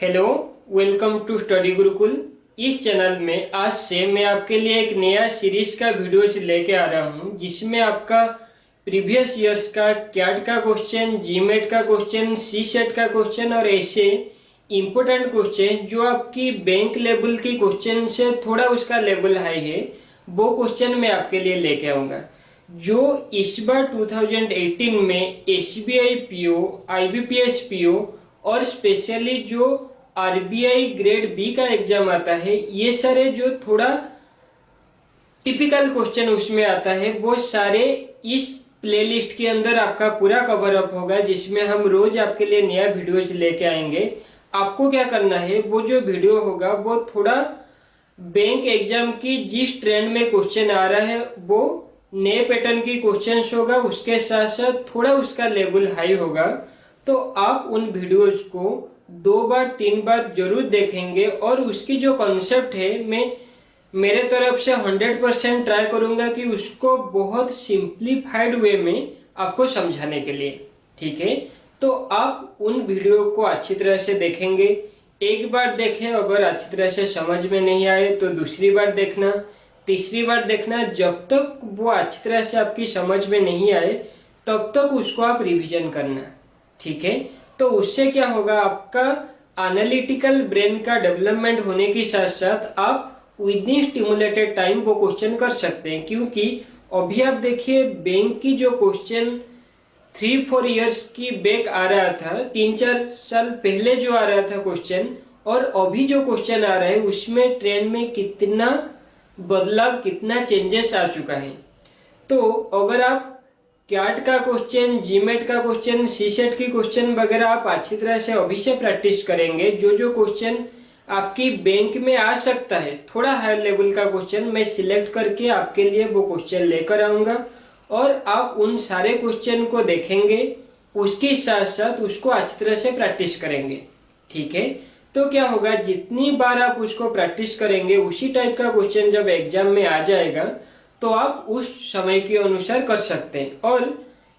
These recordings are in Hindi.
Hello, welcome to study Gurukul. इस चैनल में आज से मैं आपके लिए एक नया सीरीज का वीडियोज लेके आ रहा हूं, जिसमें आपका प्रीवियस ईयर्स का कैट का क्वेश्चन, जीमेट का क्वेश्चन, सी सेट का क्वेश्चन और ऐसे इम्पोर्टेंट क्वेश्चन जो आपकी बैंक लेवल की क्वेश्चन से थोड़ा उसका लेवल हाई है, वो क्वेश्चन मैं आपके लिए लेके आऊंगा। जो इस बार 2018 में एसबीआई पीओ, आईबीपीएस पीओ और स्पेशली जो आरबीआई ग्रेड बी का एग्जाम आता है, ये सारे जो थोड़ा टिपिकल क्वेश्चन उसमें आता है, वो सारे इस प्लेलिस्ट के अंदर आपका पूरा कवर अप होगा, जिसमें हम रोज आपके लिए नया वीडियोज लेके आएंगे। आपको क्या करना है, वो जो वीडियो होगा वो थोड़ा बैंक एग्जाम की जिस ट्रेंड में क्वेश्चन आ रहा है वो नए पैटर्न की क्वेश्चंस होगा, उसके साथ साथ थोड़ा उसका लेवल हाई होगा। तो आप उन वीडियोज को 2 बार 3 बार जरूर देखेंगे और उसकी जो कॉन्सेप्ट है मैं मेरे तरफ से 100% ट्राई करूंगा कि उसको बहुत सिंप्लीफाइड वे में आपको समझाने के लिए। ठीक है, तो आप उन वीडियो को अच्छी तरह से देखेंगे। एक बार देखें, अगर अच्छी तरह से समझ में नहीं आए तो दूसरी बार देखना, तीसरी बार देखना। जब तक वो अच्छी तरह से आपकी समझ में नहीं आए तब तक उसको आप रिवीजन करना। ठीक है, तो उससे क्या होगा, आपका एनालिटिकल ब्रेन का डेवलपमेंट होने के साथ साथ आप विद इन स्टिमुलेटेड टाइम वो क्वेश्चन कर सकते हैं। क्योंकि अभी आप देखिए, बैंक की जो क्वेश्चन 3-4 इयर्स की बैक आ रहा था, 3-4 साल पहले जो आ रहा था क्वेश्चन, और अभी जो क्वेश्चन आ रहा है उसमें ट्रेंड में कितना बदलाव, कितना चेंजेस आ चुका है। तो अगर आप कैट का क्वेश्चन, जीमेट का क्वेश्चन, सी सेट की क्वेश्चन वगैरह आप अच्छी तरह से अभी से प्रैक्टिस करेंगे, जो जो क्वेश्चन आपकी बैंक में आ सकता है, थोड़ा हाई लेवल का क्वेश्चन मैं सिलेक्ट करके आपके लिए वो क्वेश्चन लेकर आऊंगा और आप उन सारे क्वेश्चन को देखेंगे, उसके साथ साथ उसको अच्छी तरह से प्रैक्टिस करेंगे। ठीक है, तो क्या होगा, जितनी बार आप उसको प्रैक्टिस करेंगे उसी टाइप का क्वेश्चन जब एग्जाम में आ जाएगा तो आप उस समय के अनुसार कर सकते हैं। और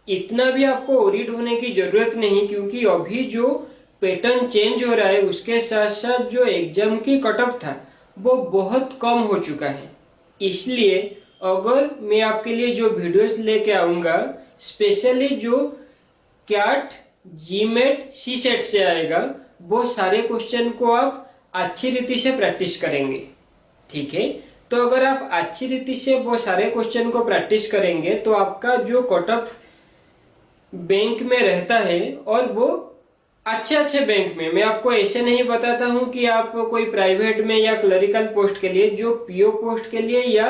इतना भी आपको ओरिड होने की जरूरत नहीं, क्योंकि अभी जो पैटर्न चेंज हो रहा है उसके साथ साथ जो एग्जाम की कट ऑफ था वो बहुत कम हो चुका है। इसलिए अगर मैं आपके लिए जो वीडियोस लेके आऊंगा, स्पेशली जो कैट, जीमेट, सी सेट से आएगा, वो सारे क्वेश्चन को आप अच्छी रीति से प्रैक्टिस करेंगे। ठीक है, तो अगर आप अच्छी रीति से वो सारे क्वेश्चन को प्रैक्टिस करेंगे तो आपका जो कट ऑफ बैंक में रहता है, और वो अच्छे अच्छे बैंक में, मैं आपको ऐसे नहीं बताता हूं कि आप कोई प्राइवेट में या क्लरिकल पोस्ट के लिए, जो पीओ पोस्ट के लिए या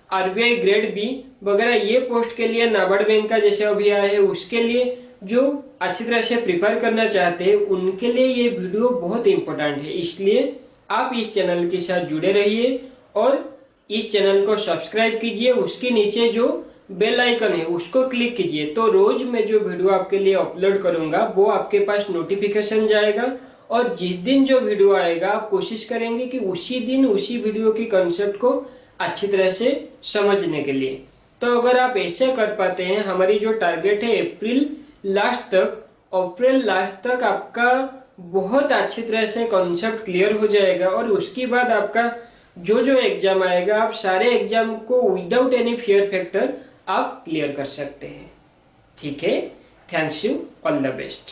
आरबीआई ग्रेड बी वगैरह ये पोस्ट के लिए, नाबार्ड बैंक का जैसे अभी आया है उसके लिए जो अच्छी तरह से प्रिपेयर करना चाहते हैं, उनके लिए ये वीडियो बहुत इंपॉर्टेंट है। इसलिए आप इस चैनल के साथ जुड़े रहिए और इस चैनल को सब्सक्राइब कीजिए। उसके नीचे जो बेल आइकन है उसको क्लिक कीजिए, तो रोज मैं जो वीडियो आपके लिए अपलोड करूंगा वो आपके पास नोटिफिकेशन जाएगा, और जिस दिन जो वीडियो आएगा आप कोशिश करेंगे कि उसी दिन उसी वीडियो की कंसेप्ट को अच्छी तरह से समझने के लिए। तो अगर आप ऐसे कर पाते हैं, हमारी जो टारगेट है अप्रैल लास्ट तक आपका बहुत अच्छी तरह से कॉन्सेप्ट क्लियर हो जाएगा, और उसके बाद आपका जो जो एग्जाम आएगा आप सारे एग्जाम को विदाउट एनी फियर फैक्टर आप क्लियर कर सकते हैं। ठीक है, thanks you, all the best.